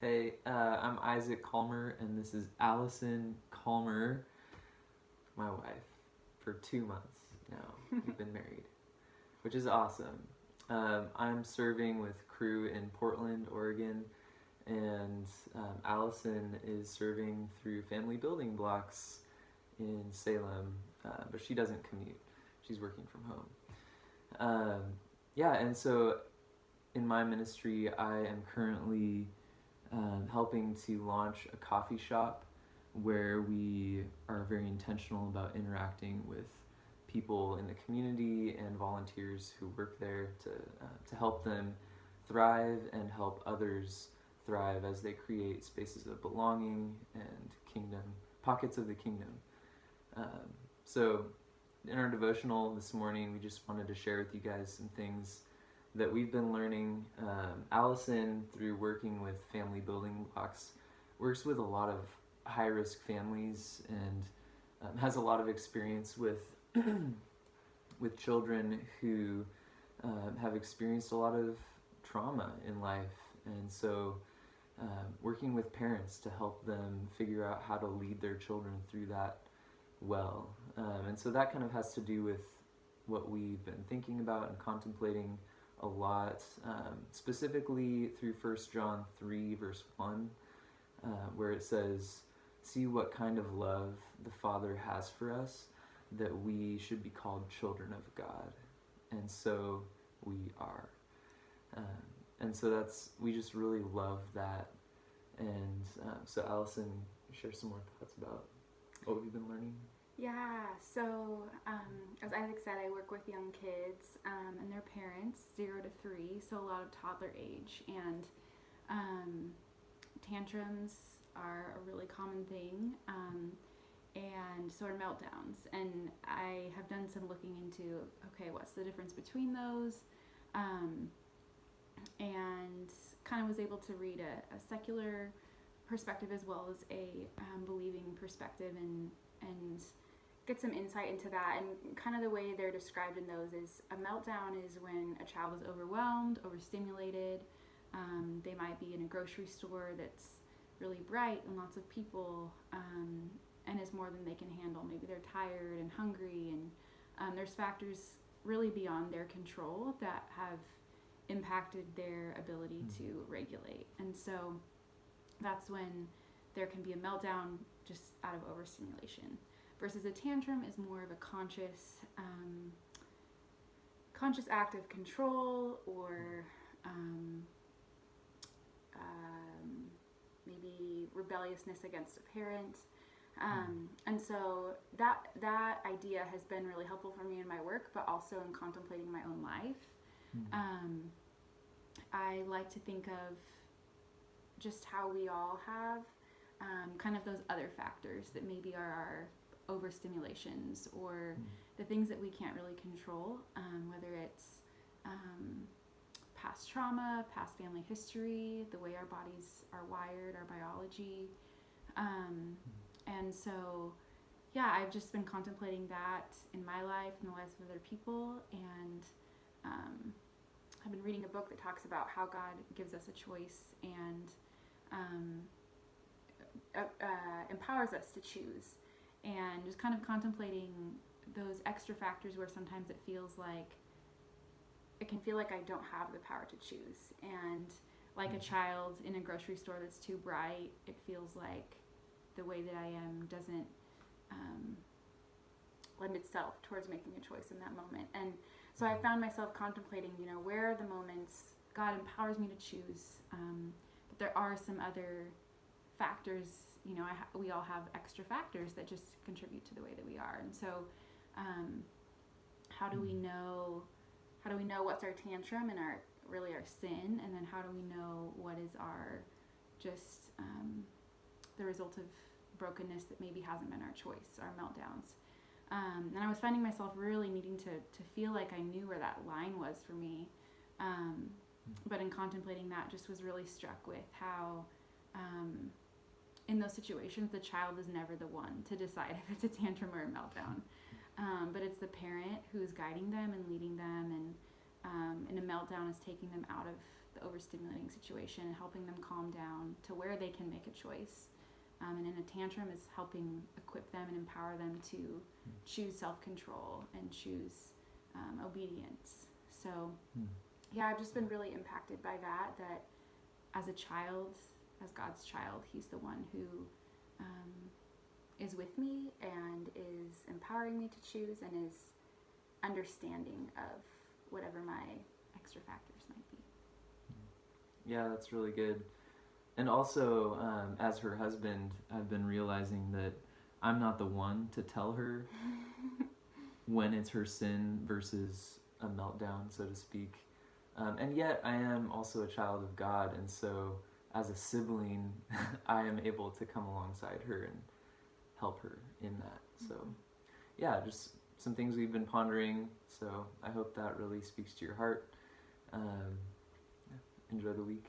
Hey, I'm Isaac Collmer, and this is Alison Collmer, my wife, for 2 months now. We've been married, which is awesome. I'm serving with crew in Portland, Oregon, and Allison is serving through Family Building Blocks in Salem, but she doesn't commute. She's working from home. Um, yeah, and so in my ministry, I am currently helping to launch a coffee shop where we are very intentional about interacting with people in the community and volunteers who work there to help them thrive and help others thrive as they create spaces of belonging and kingdom, pockets of the kingdom. So in our devotional this morning, we just wanted to share with you guys some things that we've been learning. Allison, through working with Family Building Blocks, works with a lot of high-risk families and has a lot of experience with with children who have experienced a lot of trauma in life, and so working with parents to help them figure out how to lead their children through that well. And so that kind of has to do with what we've been thinking about and contemplating a lot, specifically through 1 John 3 verse 1, where it says, "See what kind of love the Father has for us, that we should be called children of God." And so we are. And so we just really love that. And so Allison, share some more thoughts about what we've been learning. Yeah, so as Isaac said, I work with young kids and their parents, 0 to 3, so a lot of toddler age. And tantrums are a really common thing, and so are meltdowns. And I have done some looking into, okay, what's the difference between those? And kind of was able to read a secular perspective as well as a believing perspective, and get some insight into that. And kind of the way they're described in those is a meltdown is when a child is overwhelmed, overstimulated. They might be in a grocery store that's really bright and lots of people, and is more than they can handle. Maybe they're tired and hungry, and there's factors really beyond their control that have impacted their ability to regulate. And so that's when there can be a meltdown just out of overstimulation. Versus a tantrum is more of a conscious act of control, or maybe rebelliousness against a parent. And so that idea has been really helpful for me in my work, but also in contemplating my own life. I like to think of just how we all have kind of those other factors that maybe are our overstimulations, or the things that we can't really control, whether it's past trauma, past family history, the way our bodies are wired, our biology. And so, yeah, I've just been contemplating that in my life and the lives of other people, and I've been reading a book that talks about how God gives us a choice and empowers us to choose, and just kind of contemplating those extra factors where sometimes it can feel like I don't have the power to choose. And like a child in a grocery store that's too bright, it feels like the way that I am doesn't lend itself towards making a choice in that moment. And so I found myself contemplating, where are the moments God empowers me to choose, but there are some other factors. We all have extra factors that just contribute to the way that we are. And so how do we know what's our tantrum and our sin, and then how do we know what is our just the result of brokenness that maybe hasn't been our choice, our meltdowns. And I was finding myself really needing to feel like I knew where that line was for me, but in contemplating that, just was really struck with how in those situations the child is never the one to decide if it's a tantrum or a meltdown, but it's the parent who's guiding them and leading them, and in a meltdown is taking them out of the overstimulating situation and helping them calm down to where they can make a choice. And in a tantrum is helping equip them and empower them to choose self-control and choose obedience. So yeah, I've just been really impacted by that as a child, as God's child, he's the one who is with me and is empowering me to choose and is understanding of whatever my extra factors might be. Yeah, that's really good. And also, as her husband, I've been realizing that I'm not the one to tell her when it's her sin versus a meltdown, so to speak. And yet, I am also a child of God, and so as a sibling, I am able to come alongside her and help her in that. So, yeah, just some things we've been pondering. So I hope that really speaks to your heart. Enjoy the week.